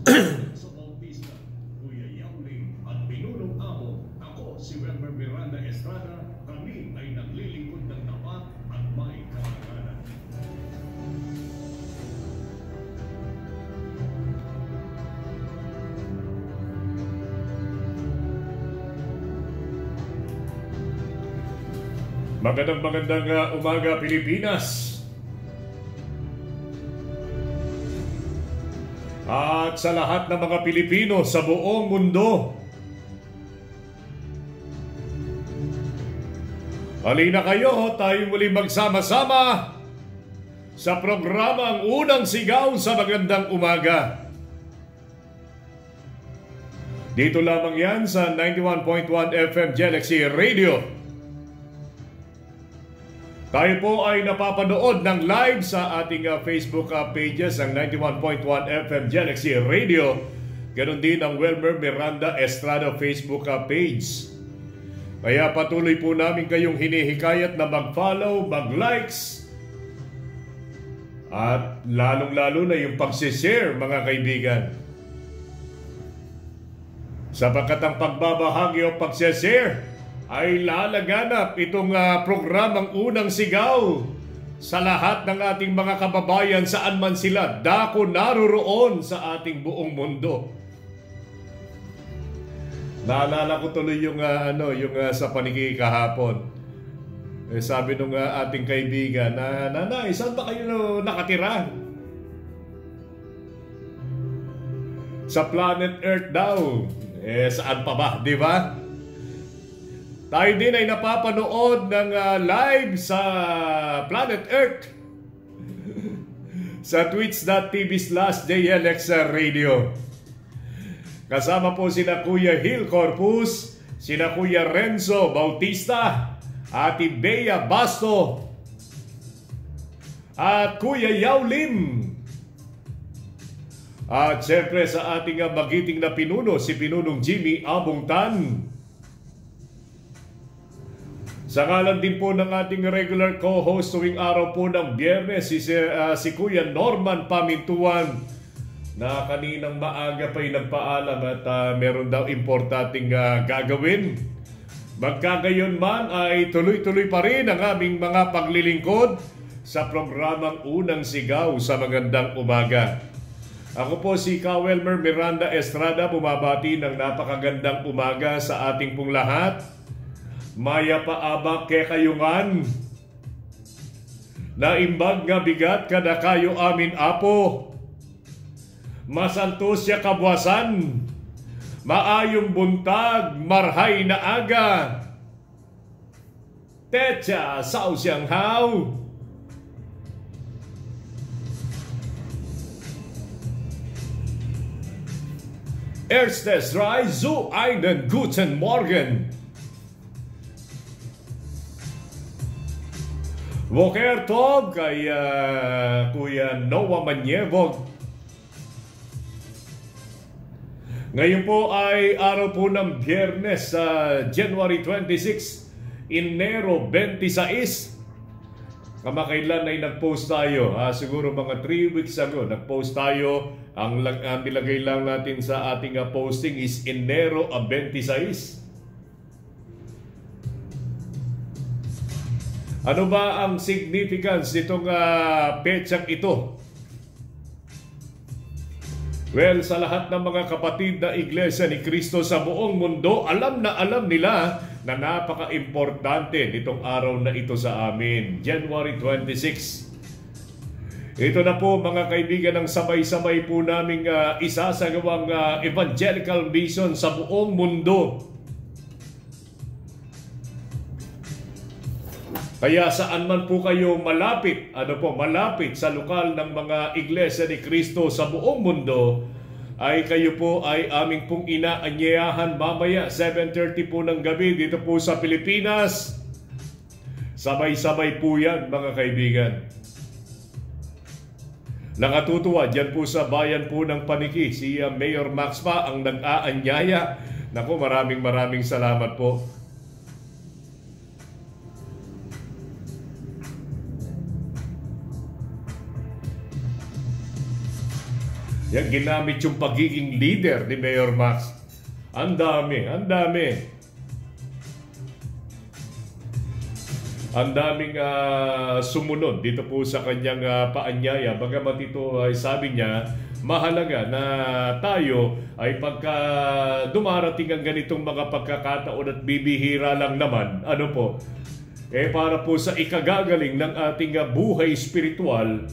Sa Bautista, Kuya Yauling at Pinunong Amo, ako si Wilmer Miranda Estrada, kami ay naglilingkod ng tapat at may karangalan. Magandang umaga, Pilipinas. At sa lahat ng mga Pilipino sa buong mundo. Halina kayo, tayo muli magsama-sama sa programang Unang Sigaw sa Magandang Umaga. Dito lamang yan sa 91.1 FM Galaxy Radio. Tayo po ay napapanood ng live sa ating Facebook pages ang 91.1 FM Galaxy Radio. Ganon din ang Wilmer Miranda Estrada Facebook page. Kaya patuloy po namin kayong hinihikayat na mag-follow, mag-likes, at lalong-lalo na yung pag-share, mga kaibigan. Sapagkat ang pagbabahagi o pag-share ay lalaganap itong programang Unang Sigaw sa lahat ng ating mga kababayan saan man sila dako naroroon sa ating buong mundo. Naalala ko tuloy yung sa paniki kahapon. Sabi nung ating kaibigan na, Nanay, saan ba kayo nakatira? Sa planet Earth daw. Saan pa ba, di ba? Tayo din ay napapanood ng live sa Planet Earth sa twitch.tv/JLX Radio. Kasama po sina Kuya Hil Corpus, sina Kuya Renzo Bautista, Ate Bea Basto, at Kuya Yao Lim. At syempre sa ating magiting na pinuno, si Pinunong Jimmy Abungtan. Sa ngalan din po ng ating regular co-host tuwing araw po ng Biyernes, si Kuya Norman Pamintuan, na kaninang maaga pa'y nagpaalam at meron daw importanteng gagawin. Magkagayon man ay tuloy-tuloy pa rin ang aming mga paglilingkod sa programang Unang Sigaw sa Magandang Umaga. Ako po si Wilmer Miranda Estrada, bumabati ng napakagandang umaga sa ating pong lahat. Maya paabak ke kayungan, naimbag nga bigat kada kayo amin apo, masantos ya kabwasan, maayong buntag, marhay na aga, tetsa sao siyang haw. Erstes Rai zu einen guten Morgen. Boker Tov kay Kuya Noah Manyevog. Ngayon po ay araw po ng Biyernes sa January 26, Enero 26. Kamakailan ay nag-post tayo. Siguro mga 3 weeks ago nag-post tayo. Ang nilagay lang natin sa ating posting is Enero 26. Ano ba ang significance nitong petsang ito? Well, sa lahat ng mga kapatid na Iglesia ni Cristo sa buong mundo, alam nila na napaka-importante nitong araw na ito sa amin, January 26. Ito na po mga kaibigan ang sabay-sabay po naming isasagawang evangelical mission sa buong mundo. Kaya saan man po kayo malapit, malapit sa lokal ng mga Iglesia ni Cristo sa buong mundo, ay kayo po ay aming pong inaanyayahan mamaya 7:30 po ng gabi dito po sa Pilipinas. Sabay-sabay po yan mga kaibigan. Nakatutuwa dyan po sa bayan po ng Paniki, si Mayor Max pa ang nag-aanyaya. Naku, maraming salamat po. Yan, ginamit yung pagiging leader ni Mayor Max. Ang dami, ang dami. Ang daming sumunod dito po sa kanyang paanyaya. Bagamat ito ay sabi niya, mahalaga na tayo ay pagka dumarating ang ganitong mga pagkakataon at bibihira lang naman, ano po, para po sa ikagagaling ng ating buhay spiritual,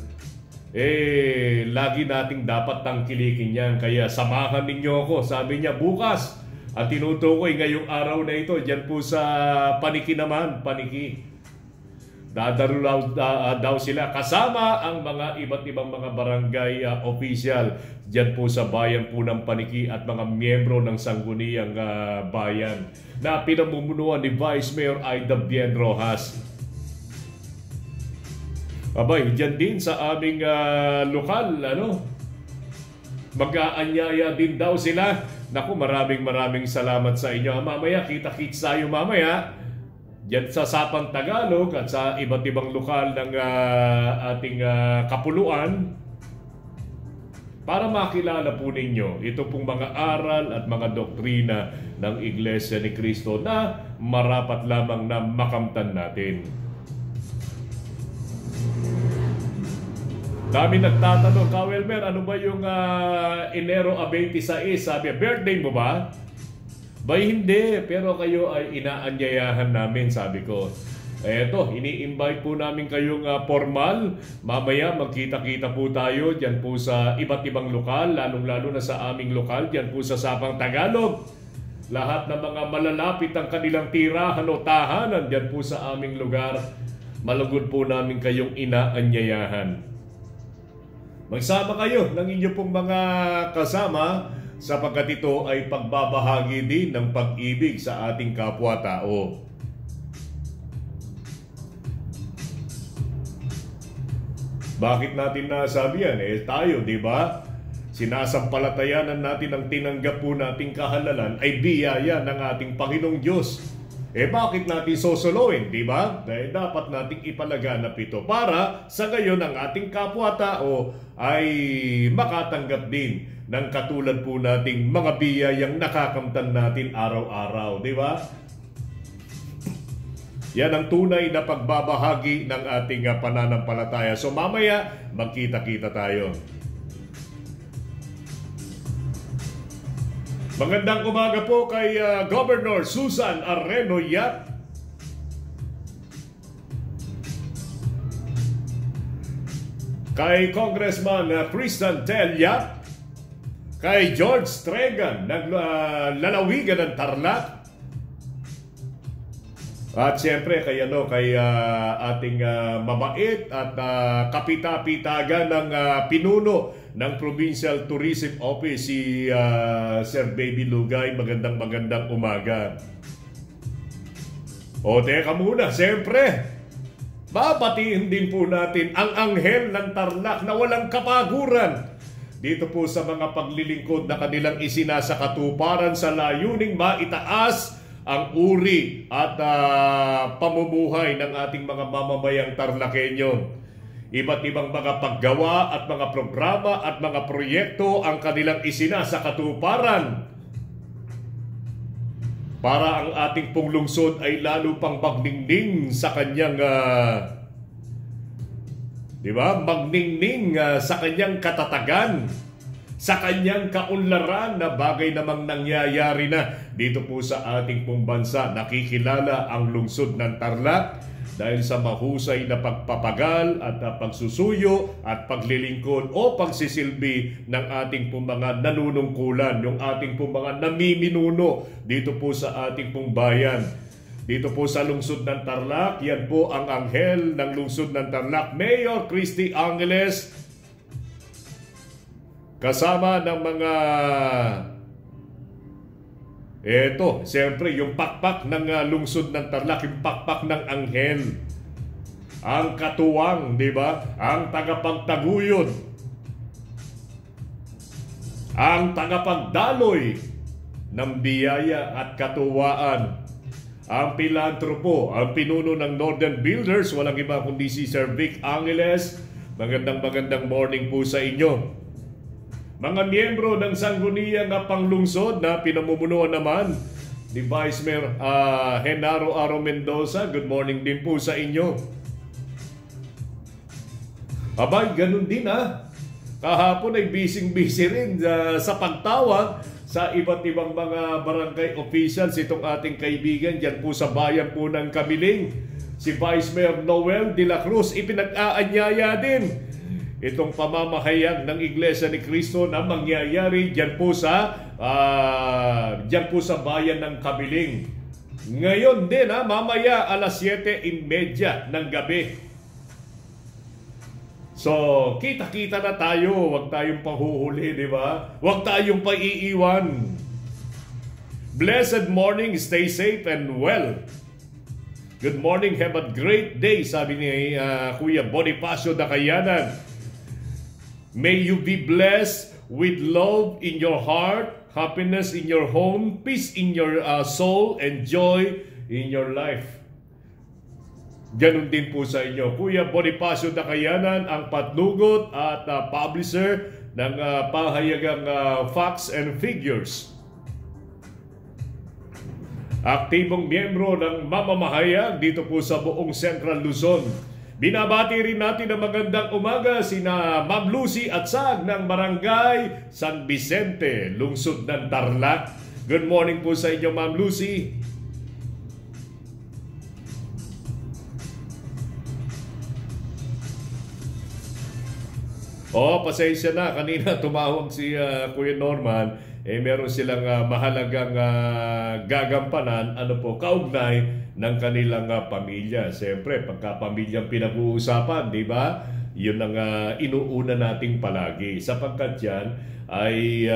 lagi nating dapat tangkilikin yan. Kaya samahan ninyo ako, sabi niya, bukas. At tinutukoy ngayong araw na ito, dyan po sa Paniki naman, Paniki. Dadaro daw sila kasama ang mga iba't ibang mga barangay official dyan po sa bayan po ng Paniki at mga miyembro ng sangguniang bayan na pinamumunuan ni Vice Mayor Aida Bien Rojas. Abay, dyan din sa aming lokal, mag-aanyaya din daw sila. Naku, maraming salamat sa inyo. Mamaya, kita-kits tayo mamaya. Diyan sa Sapang Tagalog at sa iba't ibang lokal ng ating kapuluan para makilala po ninyo ito pong mga aral at mga doktrina ng Iglesia ni Cristo na marapat lamang na makamtan natin. Dami nagtatanong, Kawelmer, ano ba yung Enero 26? Sabi, birthday mo ba? Bay, hindi, pero kayo ay inaanyayahan namin, sabi ko. Eto, ini-invite po namin kayong formal. Mamaya magkita-kita po tayo dyan po sa iba't ibang lokal, lalong-lalo na sa aming lokal, dyan po sa Sapang Tagalog. Lahat ng mga malalapit ang kanilang tirahan o tahanan dyan po sa aming lugar, malugod po namin kayong inaanyayahan. Magsama kayo ng inyo pong mga kasama, sapagkat ito ay pagbabahagi din ng pag-ibig sa ating kapwa-tao. Bakit natin nasabi yan? Tayo, di ba? Sinasampalatayanan natin ang tinanggap po nating kahalalan ay biyaya ng ating Panginoong Diyos. Bakit natin sosoloin, di ba? Dahil dapat nating ipalaganap ito para sa gayon ang ating kapwa-tao ay makatanggap din ng katulad po nating mga biyayang nakakamtan natin araw-araw, di ba? Yan ang tunay na pagbabahagi ng ating pananampalataya. So mamaya, magkita-kita tayo. Magandang umaga po kay Governor Susan Arreno Yap. Kay Congressman Christian Tel Yap. Kay George Tregan ng lalawigan ng Tarlac. At siyempre kay ating mabait at kapita-pitagan ng pinuno ng Provincial Tourism Office, si Sir Baby Lugay. Magandang umaga. O teka muna, siyempre babatiin din po natin ang anghel ng Tarlac na walang kapaguran dito po sa mga paglilingkod na kanilang isinasakatuparan sa layuning maitaas ang uri at pamumuhay ng ating mga mamamayang Tarlakenyo. Iba't ibang mga paggawa at mga programa at mga proyekto ang kanilang isinasakatuparan para ang ating pong lungsod ay lalo pang magningning sa kanyang magningning sa kanyang katatagan, sa kanyang kaunlaran na bagay namang nangyayari na dito po sa ating pong bansa. Nakikilala ang lungsod ng Tarlac dahil sa mahusay na pagpapagal at pagsusuyo at paglilingkod o pagsisilbi ng ating pong mga nanunungkulan, yung ating pong mga namiminuno dito po sa ating pong bayan. Dito po sa lungsod ng Tarlac, yan po ang anghel ng lungsod ng Tarlac, Mayor Christy Angeles, kasama ng mga siyempre yung pakpak ng lungsod ng Tarlac, yung pakpak ng anghel, ang katuwang, di ba? Ang tagapagtaguyod, ang tagapagdaloy ng biyaya at katuwaan, ang pilantropo, ang pinuno ng Northern Builders, walang iba kundi si Sir Vic Angeles. Magandang morning po sa inyo. mga miyembro ng Sangguniang Panglungsod na pinamumunuan naman ni Vice Mayor Genaro Aro Mendoza. Good morning din po sa inyo. Abay, ganun din kahapon ay busy rin sa pagtawag sa iba't ibang mga barangay officials itong ating kaibigan dyan po sa bayan po ng Kamiling. Si Vice Mayor Noel de la Cruz ipinag-aanyaya din itong pamamahayag ng Iglesia ni Cristo na mangyayari dyan po sa bayan ng Kamiling. Ngayon din mamaya alas 7:30 ng gabi. So, kita-kita na tayo. Huwag tayong panghuhuli, di ba? Huwag tayong paiiwan. Blessed morning, stay safe and well. Good morning, have a great day, sabi ni Kuya Bonifacio Dakayanan. May you be blessed with love in your heart, happiness in your home, peace in your soul, and joy in your life. Ganun din po sa inyo. Kuya Bonifacio Dakayanan, ang patnugot at publisher ng pahayagang Facts and Figures. Aktibong miyembro ng mamamahayag dito po sa buong Central Luzon. Binabati rin natin ang magandang umaga sina Ma'am Lucy at Sag ng Barangay San Vicente, lungsod ng Tarlac. Good morning po sa inyo, Ma'am Lucy. Pasensya na. Kanina tumawag si Kuya Norman. Meron silang mahalagang gagampanan, kaugnay ng kanilang pamilya. Siyempre, pagka-pamilyang pinag-uusapan, di ba? Yun ang inuuna nating palagi. Sapagkat yan ay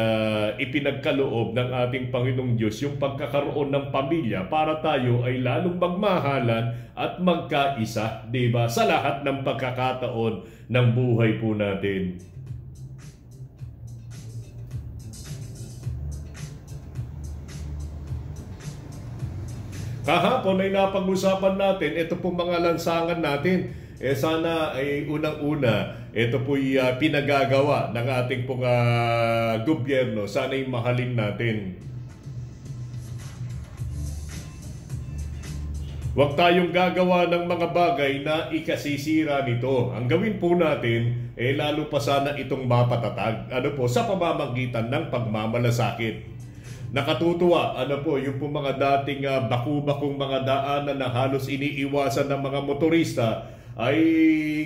ipinagkaloob ng ating Panginoong Diyos yung pagkakaroon ng pamilya para tayo ay lalong magmahalan at magkaisa, di ba? Sa lahat ng pagkakataon ng buhay po natin. Kahapon ay napag-usapan natin, ito pong mga lansangan natin. Sana ay unang-una, ito po'y pinagagawa ng ating pong gobyerno. Sana ay mahalin natin. Huwag tayong gagawa ng mga bagay na ikasisira nito. Ang gawin po natin, lalo pa sana itong mapatatag. Sa pamamagitan ng pagmamalasakit. Nakatutuwa, yung po mga dating baku-bakong mga daanan na halos iniiwasan ng mga motorista ay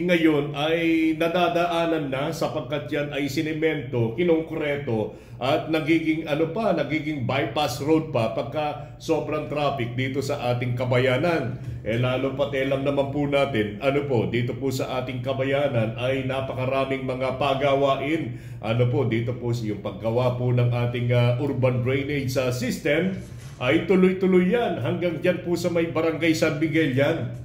ngayon ay nadadaanan na sapagkat yan ay sinemento, kinongkreto at nagiging bypass road pa pagka sobrang traffic dito sa ating kabayanan. Lalo pat alam naman po natin, dito po sa ating kabayanan ay napakaraming mga pagawain. Dito po yung paggawa po ng ating urban drainage system ay tuloy-tuloy yan hanggang dyan po sa may barangay San Miguel yan.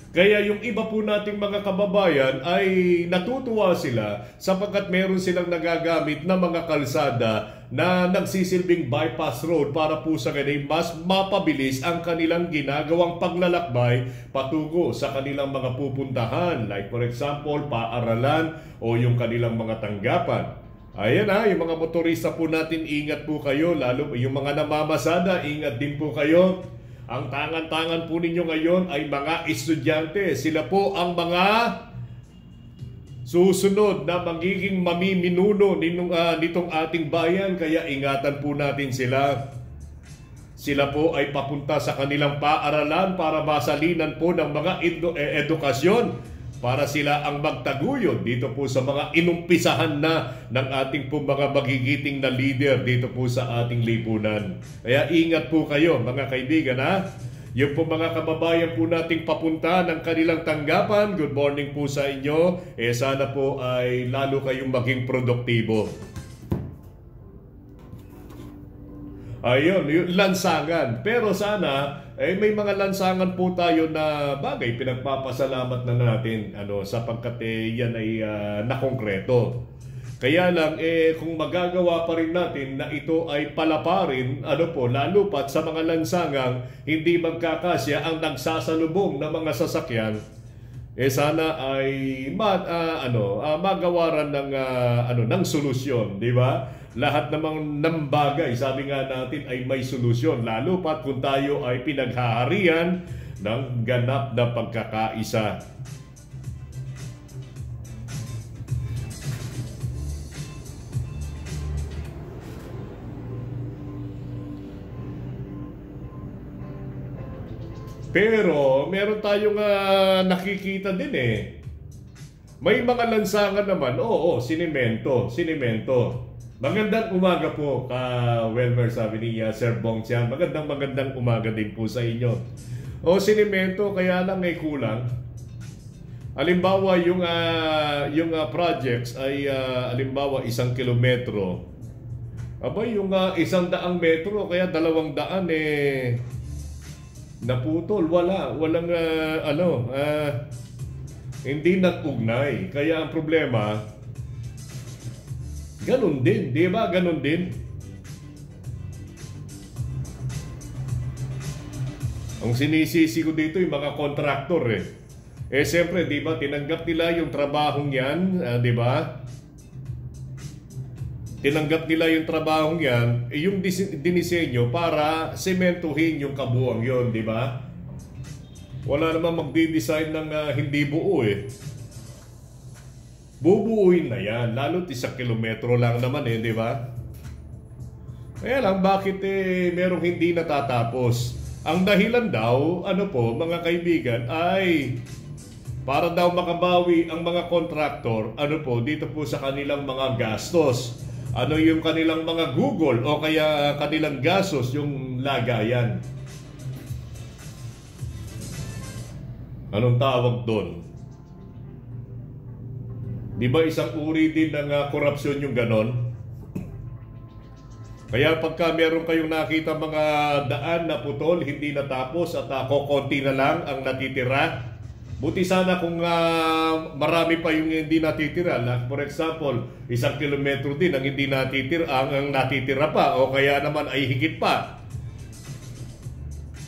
Kaya yung iba po nating mga kababayan ay natutuwa sila sapagkat meron silang nagagamit na mga kalsada na nagsisilbing bypass road para po sa kanila mas mapabilis ang kanilang ginagawang paglalakbay patungo sa kanilang mga pupuntahan. Like for example, paaralan o yung kanilang mga tanggapan. Ayan yung mga motorista po natin, ingat po kayo. Lalo yung mga namamasada, ingat din po kayo. Ang tangan-tangan po ninyo ngayon ay mga estudyante. Sila po ang mga susunod na magiging mamiminuno nitong ating bayan. Kaya ingatan po natin sila. Sila po ay papunta sa kanilang paaralan para masalinan po ng mga edukasyon. Para sila ang magtaguyod dito po sa mga inumpisahan na ng ating po mga magigiting na leader dito po sa ating lipunan. Kaya ingat po kayo mga kaibigan Yung po mga kababayan po nating papunta ng kanilang tanggapan, good morning po sa inyo. Sana po ay lalo kayong maging produktibo. Ayun, yung lansangan. Pero sana may mga lansangan po tayo na bagay pinagpapasalamat na natin sapagkat yan ay nakongkreto. Kaya lang kung magagawa pa rin natin na ito ay palaparin lalo pat sa mga lansangang hindi magkakasya ang nagsasalubong na mga sasakyan, sana ay magawaran ng ng solusyon, di ba? Lahat namang ng bagay, sabi nga natin, ay may solusyon, lalo pat kung tayo ay pinaghaharian ng ganap na pagkakaisa. Pero meron tayong nakikita din eh. May mga lansangan naman, sinemento. Magandang umaga po, Welmer, sabi ni Sir Bong Xian. Magandang umaga din po sa inyo. Sinemento, kaya lang may kulang. Halimbawa, yung projects ay halimbawa 1 kilometro. Yung 100 metro, kaya 200 naputol, walang hindi nag-ugnay. Kaya ang problema, ganun din, di ba? Ganun din. Ang sinisisi ko dito yung mga kontraktor siyempre, di ba, tinanggap nila yung trabahong yan, di ba? Tinanggap nila yung trabahong yan, yung dinisenyo para sementuhin yung kabuuan yon, di ba? Wala naman magdi-design ng hindi buo Bubuuin na yan, lalo't 1 kilometro lang naman di ba? Kaya lang, bakit merong hindi natatapos? Ang dahilan daw, mga kaibigan, ay para daw makabawi ang mga kontraktor, dito po sa kanilang mga gastos. Yung kanilang mga Google o kaya kanilang gastos, yung lagayan. Anong tawag doon? Di ba isang uri din ng korupsyon yung ganon? Kaya pagka meron kayong nakita mga daan na putol, hindi natapos at kokonti na lang ang natitira, buti sana kung marami pa yung hindi natitira. For example, 1 kilometro din ang hindi natitira, ang natitira pa, o kaya naman ay higit pa.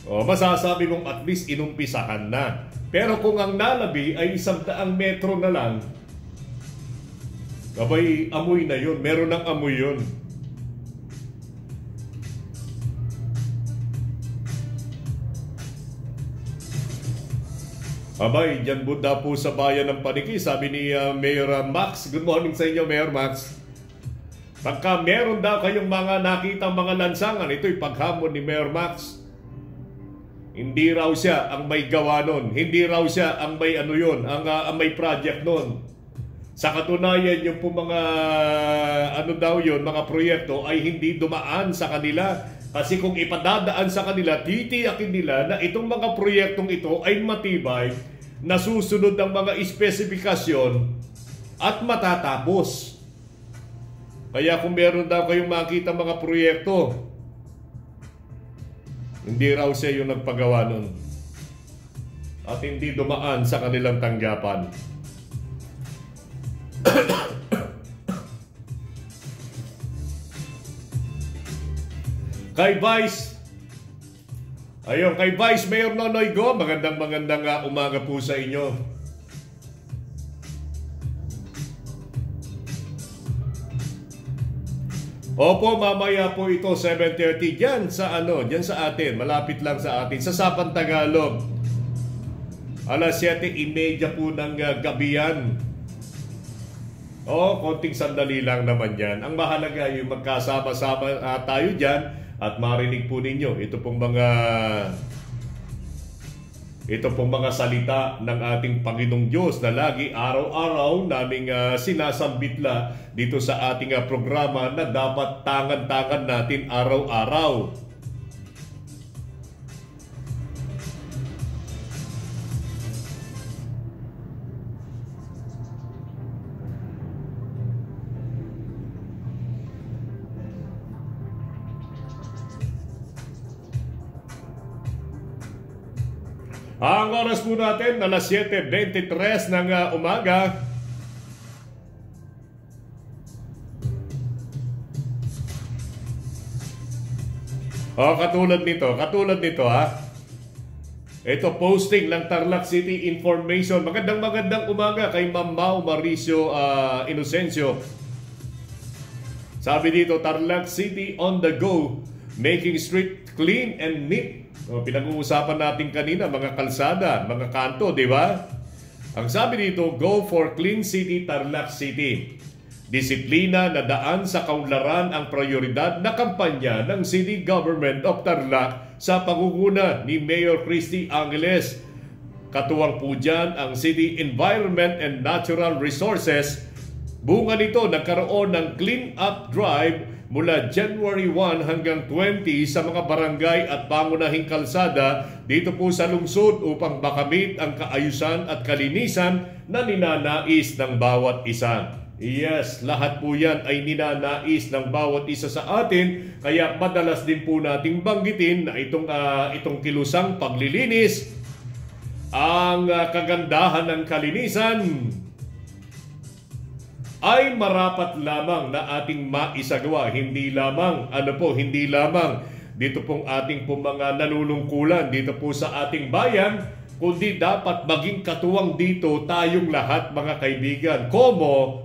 Masasabi mong at least inumpisahan na. Pero kung ang nalabi ay 100 metro na lang, abay, amoy na yun. Meron ng amoy yun. Abay, dyan Buddha po sa bayan ng Paniki, sabi ni Mayor Max. Good morning sa inyo, Mayor Max. Pagka meron daw kayong mga nakitang mga lansangan, ito'y paghamon ni Mayor Max. Hindi raw siya ang may gawa nun. Hindi raw siya ang may ang may project nun. Sa katunayan, yung po mga mga proyekto ay hindi dumaan sa kanila. Kasi kung ipadadaan sa kanila, titiyakin nila na itong mga proyektong ito ay matibay, nasusunod ang mga espesifikasyon at matatapos. Kaya kung meron daw kayong makita mga proyekto, hindi raw siya yung nagpagawa nun. At hindi dumaan sa kanilang tanggapan. Kay Vice Mayor Nonoy Go, magandang umaga po sa inyo. Opo, mamaya po ito 7:30 diyan sa atin, malapit lang sa atin sa Sapan Tagalog. Alas 7:30 po ng gabi yan. Konting sandali lang naman yan. Ang mahalaga yung magkasama-sama tayo diyan. At marinig po ninyo ito pong mga salita ng ating Panginoong Diyos na lagi araw-araw naming sinasambitla dito sa ating programa na dapat tangan-tangan natin araw-araw. Ang oras po natin, alas 7:23 ng umaga. Katulad nito ha. Ito posting ng Tarlac City Information. Magandang umaga kay Ma'am Mau Mauricio Inocencio. Sabi dito, Tarlac City on the go, making street clean and neat. Pinag-uusapan natin kanina, mga kalsada, mga kanto, di ba? Ang sabi dito, go for clean city, Tarlac City. Disiplina na daan sa kaunlaran ang prioridad na kampanya ng City Government of Tarlac sa pangunguna ni Mayor Christy Angeles. Katuwang po dyan ang City Environment and Natural Resources. Bunga nito, nagkaroon ng clean up drive mula January 1 hanggang 20 sa mga barangay at pangunahing kalsada dito po sa lungsod upang makamit ang kaayusan at kalinisan na ninanais ng bawat isa. Yes, lahat po yan ay ninanais ng bawat isa sa atin, kaya madalas din po nating banggitin na itong kilusang paglilinis, ang kagandahan ng kalinisan ay marapat lamang na ating maisagawa. Hindi lamang dito pong ating mga nanunungkulan dito po sa ating bayan, kundi dapat maging katuwang dito tayong lahat, mga kaibigan. Como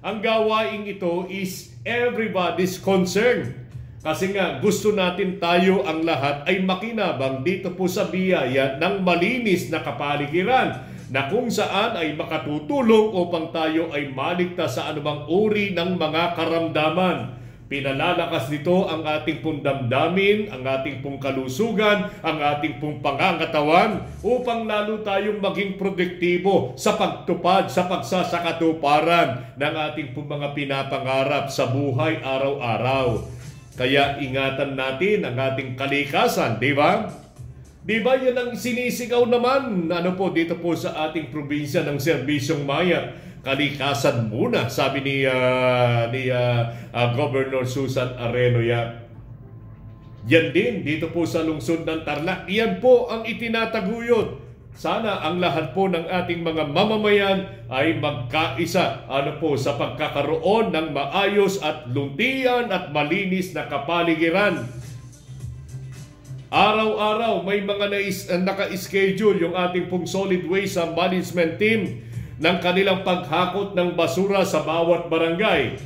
ang gawaing ito is everybody's concern. Kasi nga gusto natin tayo ang lahat ay makinabang dito po sa biyaya ng malinis na kapaligiran na kung saan ay makatutulong upang tayo ay maligtas sa anumang uri ng mga karamdaman. Pinalalakas nito ang ating pong damdamin, ang ating pong kalusugan, ang ating pong pangangatawan upang lalo tayong maging produktibo sa pagtupad, sa pagsasakatuparan ng ating pong mga pinapangarap sa buhay araw-araw. Kaya ingatan natin ang ating kalikasan, di ba? Di ba yan ang sinisigaw naman dito po sa ating probinsya ng Serbisyong Maya? Kalikasan muna, sabi ni Governor Susan Arenoya. Yan din dito po sa lungsod ng Tarlac. Yan po ang itinataguyod. Sana ang lahat po ng ating mga mamamayan ay magkaisa sa pagkakaroon ng maayos at luntian at malinis na kapaligiran. Araw-araw may mga naka-schedule yung ating pong solid waste management team ng kanilang paghakot ng basura sa bawat barangay.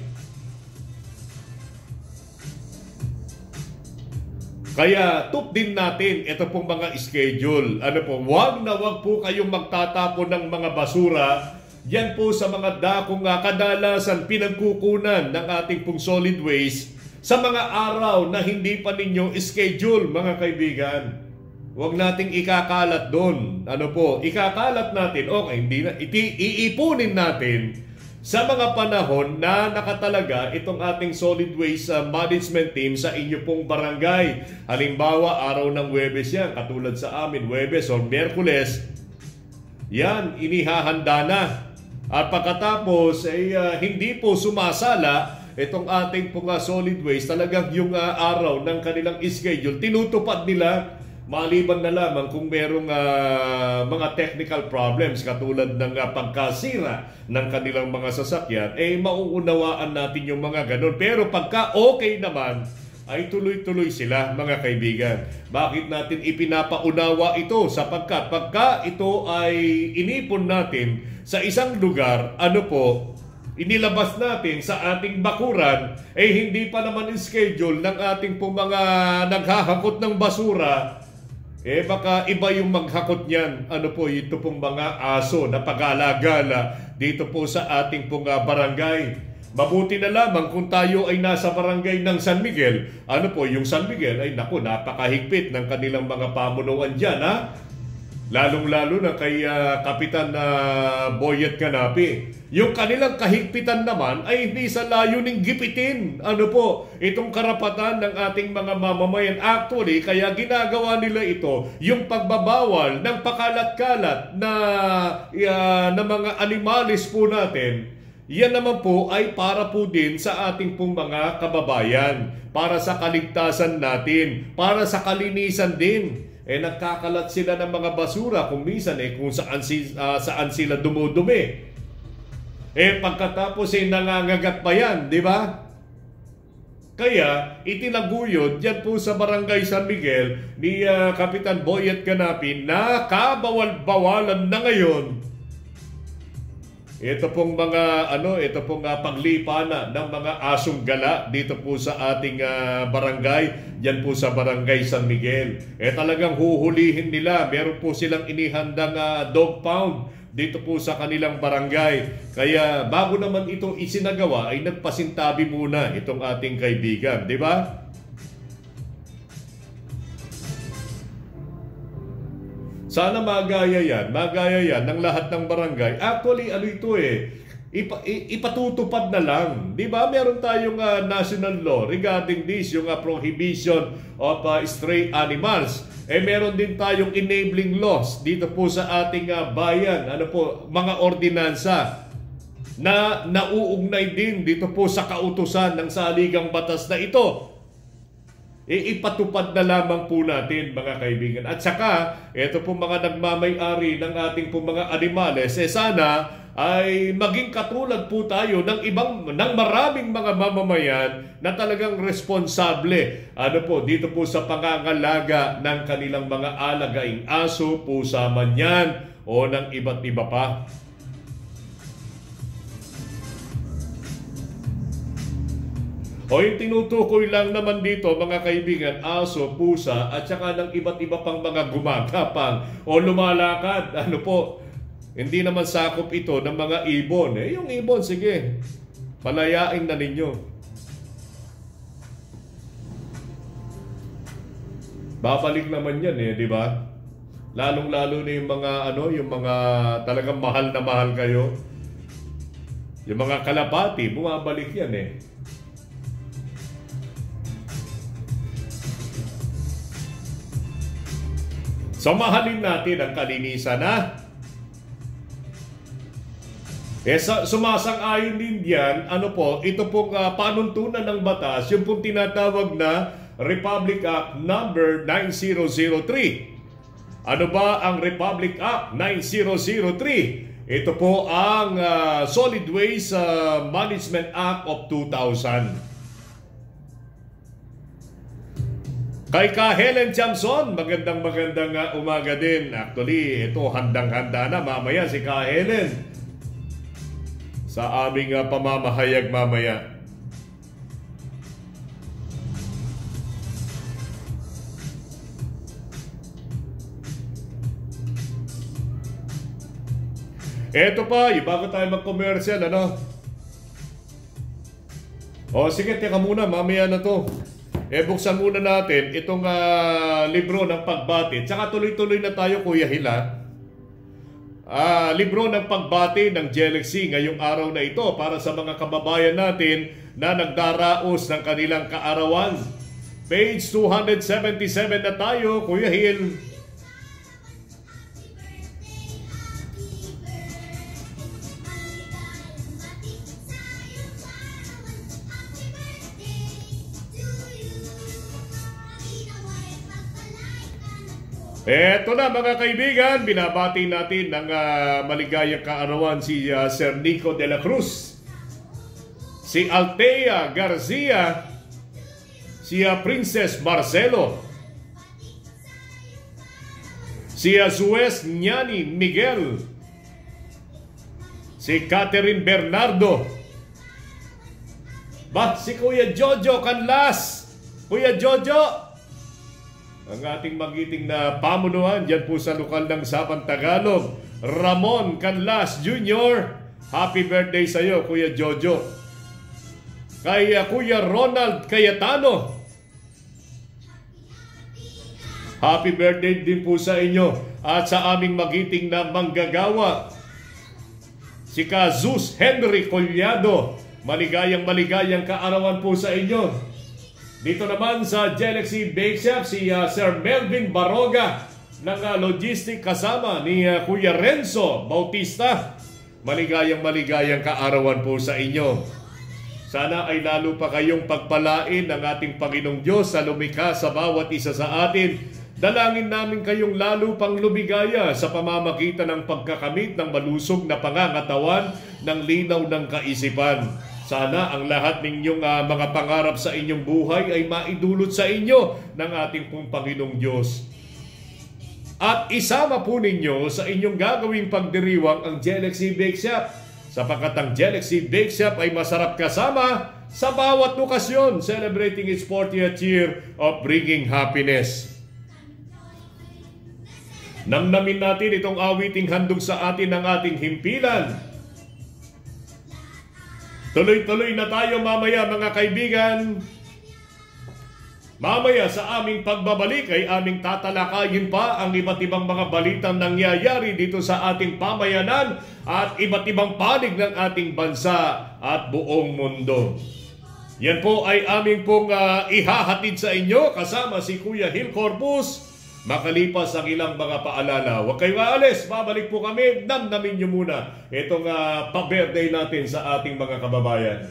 Kaya tip din natin ito pong mga schedule. Wag po kayong magtatapon ng mga basura yan po sa mga dakong kadalasan pinagkukunan ng ating pong solid waste sa mga araw na hindi pa ninyo schedule, mga kaibigan. Huwag nating ikakalat doon. Ikakalat natin. Okay, hindi na. Iipunin natin sa mga panahon na nakatalaga itong ating solid waste management team sa inyo pong barangay. Halimbawa, araw ng Huwebes yan. Katulad sa amin, Huwebes o Miyerkules. Yan, inihahanda na. At pagkatapos, hindi po sumasala itong ating pong solid waste. Talagang yung araw ng kanilang schedule, tinutupad nila. Maliban na lamang kung merong mga technical problems katulad ng pagkasira ng kanilang mga sasakyan, mauunawaan natin yung mga ganun. Pero pagka okay naman, ay tuloy-tuloy sila, mga kaibigan. Bakit natin ipinapaunawa ito? Sapagkat pagka ito ay inipon natin sa isang lugar, inilabas natin sa ating bakuran, hindi pa naman schedule ng ating pong mga naghahakot ng basura, baka iba yung maghakot niyan. Ito pong mga aso na pag-alagala dito po sa ating pong barangay. Mabuti na lamang kung tayo ay nasa barangay ng San Miguel. Yung San Miguel ay napakahigpit ng kanilang mga pamunuan dyan, Lalong-lalo na kay Kapitan Boyet Canapi. Yung kanilang kahigpitan naman ay hindi sa layuning gipitin. Itong karapatan ng ating mga mamamayan. Actually, kaya ginagawa nila ito, yung pagbabawal ng pakalat-kalat na mga animalis po natin. Yan naman po ay para po din sa ating pong mga kababayan. Para sa kaligtasan natin. Para sa kalinisan din. Nagkakalat sila ng mga basura kung minsan kung saan sila dumudumi. Pagkatapos nangangagat pa yan, di ba? Kaya itinaguyod dyan po sa Barangay San Miguel ni Kapitan Boyet Ganapin na kabawal-bawalan na ngayon ito pong mga paglipana ng mga asong gala dito po sa ating barangay, diyan po sa Barangay San Miguel. Talagang huhulihin nila. Meron po silang inihandang dog pound dito po sa kanilang barangay. Kaya bago naman ito isinagawa ay nagpasintabi muna itong ating kaibigan, di ba? Sana magaya yan ng lahat ng barangay. Actually, ipatutupad na lang. Di ba? Meron tayong national law regarding this, yung prohibition of stray animals. Meron din tayong enabling laws dito po sa ating bayan. Mga ordinansa na nauugnay din dito po sa kautusan ng saligang batas na ito. Ipatupad na lamang po natin, mga kaibigan. At saka, ito po mga nagmamay-ari ng ating po mga animales, sana ay maging katulad po tayo ng maraming mga mamamayan na talagang responsable dito po sa pangangalaga ng kanilang mga alagaing aso, pusa man yan, o ng iba't iba pa. O yung tinutukoy lang naman dito, mga kaibigan, aso, pusa, at saka ng iba't iba pang mga gumagapang o lumalakad. Hindi naman sakop ito ng mga ibon. Yung ibon, sige, palayain na ninyo. Babalik naman yan di ba? Lalong-lalo na yung mga talagang mahal na mahal kayo. Yung mga kalapati, bumabalik yan So mahalin natin ang kalinisan sumasang-ayon din diyan, ito pong panuntunan ng batas, yung pong tinatawag na Republic Act number 9003. Ano ba ang Republic Act 9003? Ito po ang Solid Waste Management Act of 2000. Kay Ka Helen Jamson, magandang umaga din. Actually, ito handang-handa na mamaya si Ka Helen sa aming pamamahayag mamaya. Ito pa, bago tayo mag-commercial, O sige, teka muna, mamaya na to. Buksan muna natin itong libro ng pagbati. Tsaka tuloy-tuloy na tayo, Kuya Hila. Libro ng pagbati ng Galaxy ngayong araw na ito para sa mga kababayan natin na nagdaraos ng kanilang kaarawan. Page 277 na tayo, Kuya Hil. Eto na mga kaibigan, binabati natin ng maligayang kaarawan si Sir Nico de la Cruz, si Althea Garcia, si Princess Marcelo, si Suez Ñani Miguel, si Catherine Bernardo, si Kuya Jojo Canlas, Kuya Jojo, ang ating magiting na pamunuan dyan po sa lokal ng Sabang Tagalog, Ramon Canlas Jr. Happy birthday sa iyo, Kuya Jojo. Kay Kuya Ronald Cayetano, happy birthday din po sa inyo. At sa aming magiting na manggagawa, si Kazus Henry Collado, maligayang kaarawan po sa inyo. Dito naman sa Galaxy Bake Shop, si Sir Melvin Baroga ng Logistic kasama ni Kuya Renzo Bautista. Maligayang kaarawan po sa inyo. Sana ay lalo pa kayong pagpalain ng ating Panginoong Diyos sa lumikha sa bawat isa sa atin. Dalangin namin kayong lalo pang lumigaya sa pamamagitan ng pagkakamit ng malusog na pangangatawan ng linaw ng kaisipan. Sana ang lahat ninyong mga pangarap sa inyong buhay ay maidulot sa inyo ng ating pong Panginoong Diyos. At isama po ninyo sa inyong gagawing pagdiriwang ang Galaxy Bake Shop, sapagkat ang Galaxy Bake Shop ay masarap kasama sa bawat okasyon, celebrating its 40th year of bringing happiness. Namnamin natin itong awiting handog sa atin ng ating himpilan. Tuloy-tuloy na tayo mamaya mga kaibigan. Mamaya sa aming pagbabalik ay aming tatalakayin pa ang iba't ibang mga balitang nangyayari dito sa ating pamayanan at iba't ibang panig ng ating bansa at buong mundo. Yan po ay aming pong ihahatid sa inyo kasama si Kuya Hil Corpus makalipas ang ilang mga paalala. Huwag kayong aalis, babalik po kami, namnamin nyo muna itong pa-birthday natin sa ating mga kababayan.